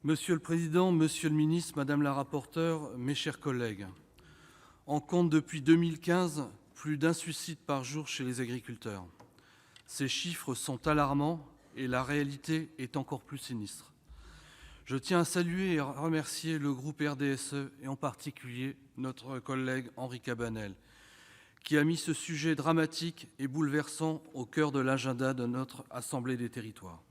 Monsieur le président, monsieur le ministre, madame la rapporteure, mes chers collègues, on compte depuis 2015 plus d'un suicide par jour chez les agriculteurs. Ces chiffres sont alarmants et la réalité est encore plus sinistre. Je tiens à saluer et à remercier le groupe RDSE et en particulier notre collègue Henri Cabanel, qui a mis ce sujet dramatique et bouleversant au cœur de l'agenda de notre Assemblée des territoires.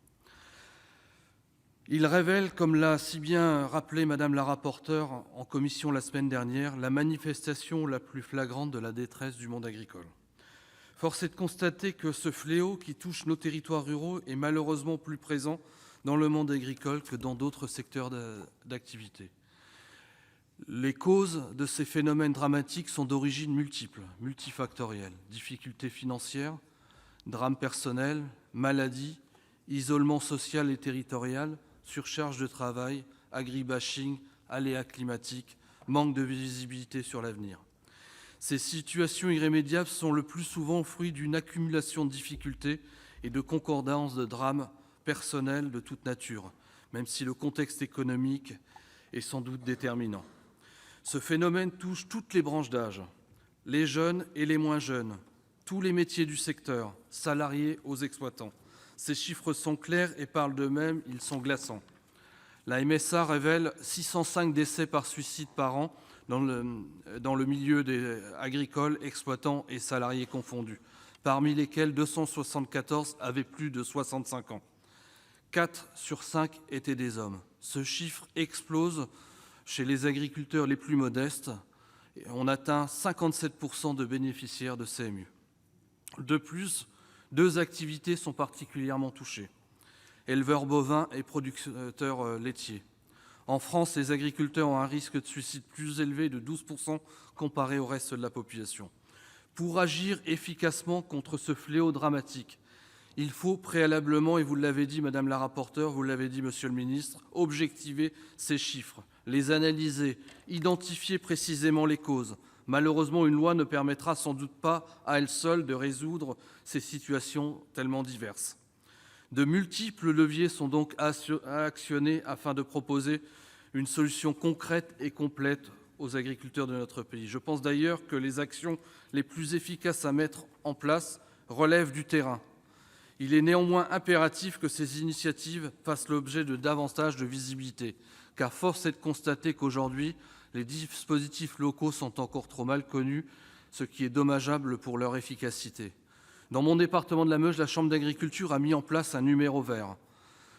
Il révèle, comme l'a si bien rappelé Madame la rapporteure en commission la semaine dernière, la manifestation la plus flagrante de la détresse du monde agricole. Force est de constater que ce fléau qui touche nos territoires ruraux est malheureusement plus présent dans le monde agricole que dans d'autres secteurs d'activité. Les causes de ces phénomènes dramatiques sont d'origine multifactorielle. Difficultés financières, drames personnels, maladies, isolement social et territorial, surcharge de travail, agribashing, aléas climatiques, manque de visibilité sur l'avenir. Ces situations irrémédiables sont le plus souvent le fruit d'une accumulation de difficultés et de concordances de drames personnels de toute nature, même si le contexte économique est sans doute déterminant. Ce phénomène touche toutes les branches d'âge, les jeunes et les moins jeunes, tous les métiers du secteur, salariés aux exploitants. Ces chiffres sont clairs et parlent d'eux-mêmes, ils sont glaçants. La MSA révèle 605 décès par suicide par an dans le milieu agricole, exploitants et salariés confondus, parmi lesquels 274 avaient plus de 65 ans. 4 sur 5 étaient des hommes. Ce chiffre explose chez les agriculteurs les plus modestes. On atteint 57% de bénéficiaires de CMU. De plus, 2 activités sont particulièrement touchées: éleveurs bovins et producteurs laitiers. En France, les agriculteurs ont un risque de suicide plus élevé de 12% comparé au reste de la population. Pour agir efficacement contre ce fléau dramatique, il faut préalablement, et vous l'avez dit Madame la rapporteure, vous l'avez dit Monsieur le ministre, objectiver ces chiffres, les analyser, identifier précisément les causes. Malheureusement, une loi ne permettra sans doute pas à elle seule de résoudre ces situations tellement diverses. De multiples leviers sont donc à actionner afin de proposer une solution concrète et complète aux agriculteurs de notre pays. Je pense d'ailleurs que les actions les plus efficaces à mettre en place relèvent du terrain. Il est néanmoins impératif que ces initiatives fassent l'objet de davantage de visibilité, car force est de constater qu'aujourd'hui, les dispositifs locaux sont encore trop mal connus, ce qui est dommageable pour leur efficacité. Dans mon département de la Meuse, la Chambre d'agriculture a mis en place un numéro vert.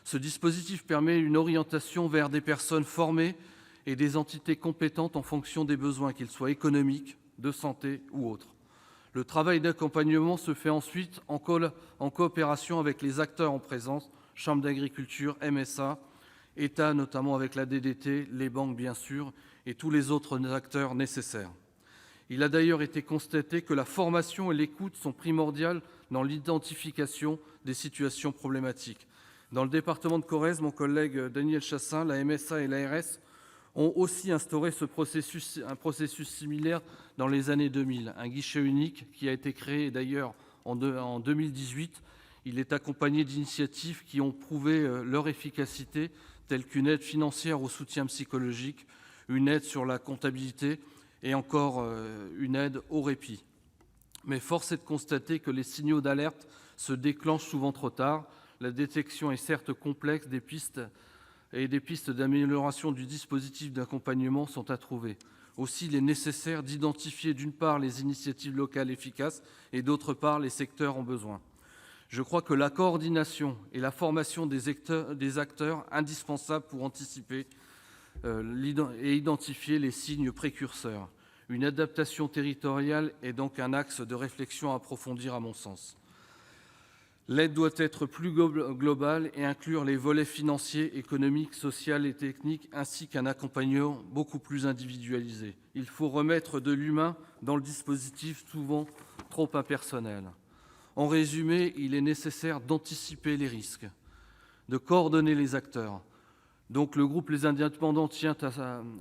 Ce dispositif permet une orientation vers des personnes formées et des entités compétentes en fonction des besoins, qu'ils soient économiques, de santé ou autres. Le travail d'accompagnement se fait ensuite en coopération avec les acteurs en présence, Chambre d'agriculture, MSA, État notamment avec la DDT, les banques bien sûr, et tous les autres acteurs nécessaires. Il a d'ailleurs été constaté que la formation et l'écoute sont primordiales dans l'identification des situations problématiques. Dans le département de Corrèze, mon collègue Daniel Chassaing, la MSA et l'ARS ont aussi instauré un processus similaire dans les années 2000. Un guichet unique qui a été créé d'ailleurs en 2018. Il est accompagné d'initiatives qui ont prouvé leur efficacité, telles qu'une aide financière au soutien psychologique, une aide sur la comptabilité et encore une aide au répit. Mais force est de constater que les signaux d'alerte se déclenchent souvent trop tard. La détection est certes complexe, des pistes d'amélioration du dispositif d'accompagnement sont à trouver. Aussi, il est nécessaire d'identifier d'une part les initiatives locales efficaces et d'autre part les secteurs en besoin. Je crois que la coordination et la formation des acteurs indispensables pour anticiper et identifier les signes précurseurs. Une adaptation territoriale est donc un axe de réflexion à approfondir à mon sens. L'aide doit être plus globale et inclure les volets financiers, économiques, sociaux et techniques, ainsi qu'un accompagnement beaucoup plus individualisé. Il faut remettre de l'humain dans le dispositif, souvent trop impersonnel. En résumé, il est nécessaire d'anticiper les risques, de coordonner les acteurs. Donc le groupe Les Indépendants tient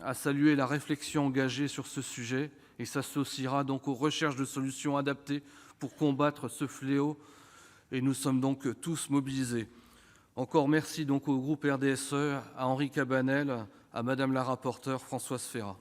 à saluer la réflexion engagée sur ce sujet et s'associera donc aux recherches de solutions adaptées pour combattre ce fléau. Et nous sommes donc tous mobilisés. Encore merci donc au groupe RDSE, à Henri Cabanel, à Madame la rapporteure Françoise Férat.